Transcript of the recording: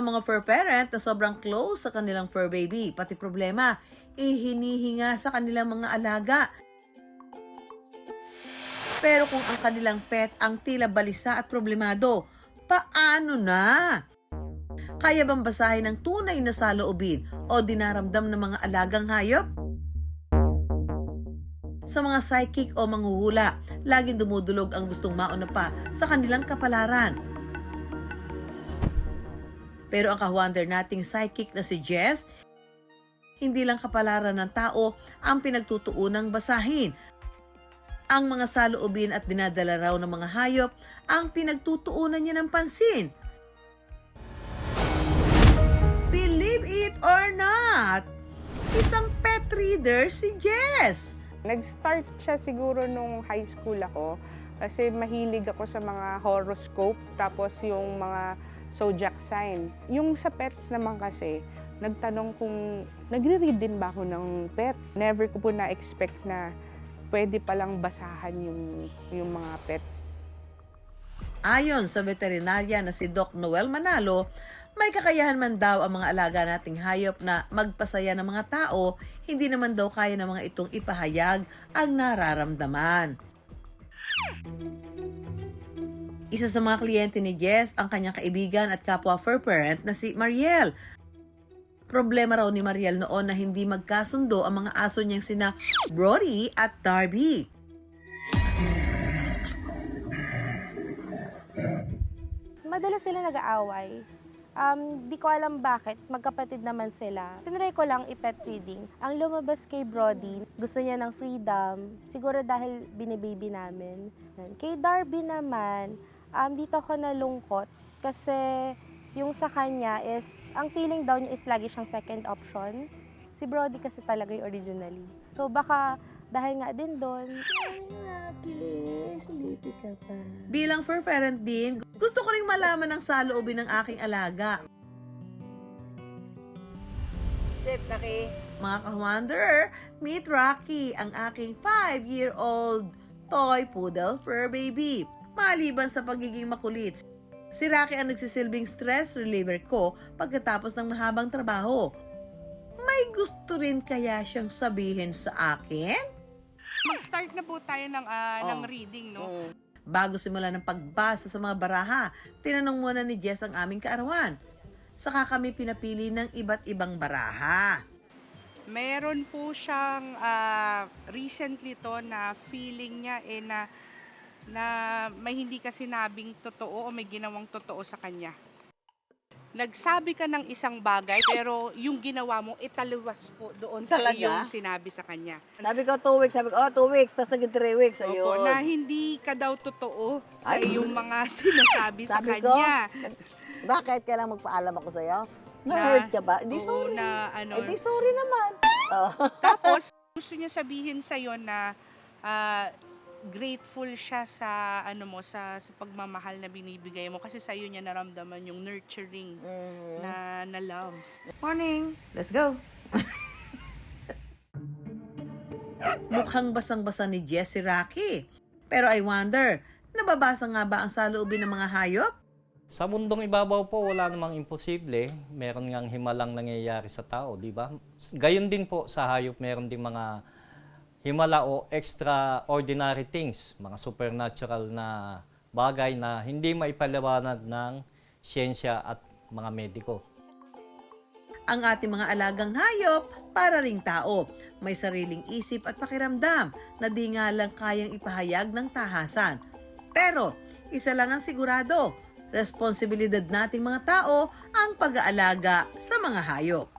Mga fur parent na sobrang close sa kanilang fur baby. Pati problema, hinihinga sa kanilang mga alaga. Pero kung ang kanilang pet ang tila balisa at problemado, paano na? Kaya bang basahin ng tunay na saloobin o dinaramdam ng mga alagang hayop? Sa mga psychic o manghuhula, laging dumudulog ang gustong mauna pa sa kanilang kapalaran. Pero ang ka-wonder nating psychic na si Jess, hindi lang kapalaran ng tao ang pinagtutuunang basahin. Ang mga saloobin at dinadala raw ng mga hayop ang pinagtutuunan niya ng pansin. Believe it or not, isang pet reader si Jess. Nag-start siya siguro nung high school ako kasi mahilig ako sa mga horoscope tapos yung mga zodiac sign. Yung sa pets naman kasi, nagtanong kung nagre-read din ba ako ng pet. Never ko po na-expect na pwede palang basahan yung mga pet. Ayon sa veterinarya na si Doc Noel Manalo, may kakayahan man daw ang mga alaga nating hayop na magpasaya ng mga tao, hindi naman daw kaya ng mga itong ipahayag ang nararamdaman. Isa sa mga kliyente ni Jess ang kanyang kaibigan at kapwa fur parent na si Mariel. Problema raw ni Mariel noon na hindi magkasundo ang mga aso niyang sina Brody at Darby. Madalas sila nag-aaway. Di ko alam bakit, magkapatid naman sila. Tinry ko lang i-pet feeding. Ang lumabas kay Brody, gusto niya ng freedom. Siguro dahil binibaby namin. Kay Darby naman, dito ako nalungkot kasi yung sa kanya is, ang feeling daw niya is lagi siyang second option. Si Brody kasi talaga yung originally. So baka dahil nga din doon, sleepy ka pa. Bilang fur parent din, gusto ko ring malaman ang saloobin ng aking alaga. Sit, Rocky. Mga ka-wonder, meet Rocky, ang aking 5-year-old toy poodle fur baby. Maliban sa pagiging makulit, si Rocky ang nagsisilbing stress reliever ko pagkatapos ng mahabang trabaho. May gusto rin kaya siyang sabihin sa akin? Mag-start na po tayo ng reading, no? Bago simula ng pagbasa sa mga baraha, tinanong muna ni Jess ang aming kaarawan. Saka kami pinapili ng iba't ibang baraha. Meron po siyang recently to na feeling niya na may hindi ka sinabing totoo o may ginawang totoo sa kanya. Nagsabi ka ng isang bagay pero yung ginawa mo italiwas po doon sa Talaga? iyong sinabi sa kanya. Sabi ko 2 weeks, sabi ko 2 weeks, tapos naging 3 weeks, Opo, ayun. na hindi ka daw totoo sa Ay. iyong mga sinasabi sa Sabi ko, kanya. bakit kailangan magpaalam ako sa'yo? Na- Na-hurt ka ba? Di Oo, sorry. na ano. Eh, di sorry naman. Oh. Tapos gusto niya sabihin sa iyo na grateful siya sa sa pagmamahal na binibigay mo kasi sa iyo niya naramdaman yung nurturing na love. Morning. Let's go. Mukhang basang-basa ni Jess si Rocky. Pero I wonder, nababasa nga ba ang saloobin ng mga hayop? Sa mundong ibabaw po, wala namang imposible. Meron ngang himalang nangyayari sa tao, di ba? Gayon din po sa hayop, meron din mga himala o extraordinary things, mga supernatural na bagay na hindi maipaliwanag ng siyensya at mga mediko. Ang ating mga alagang hayop, para ring tao, may sariling isip at pakiramdam na di nga lang kayang ipahayag ng tahasan. Pero, isa lang ang sigurado, responsibilidad nating mga tao ang pag-aalaga sa mga hayop.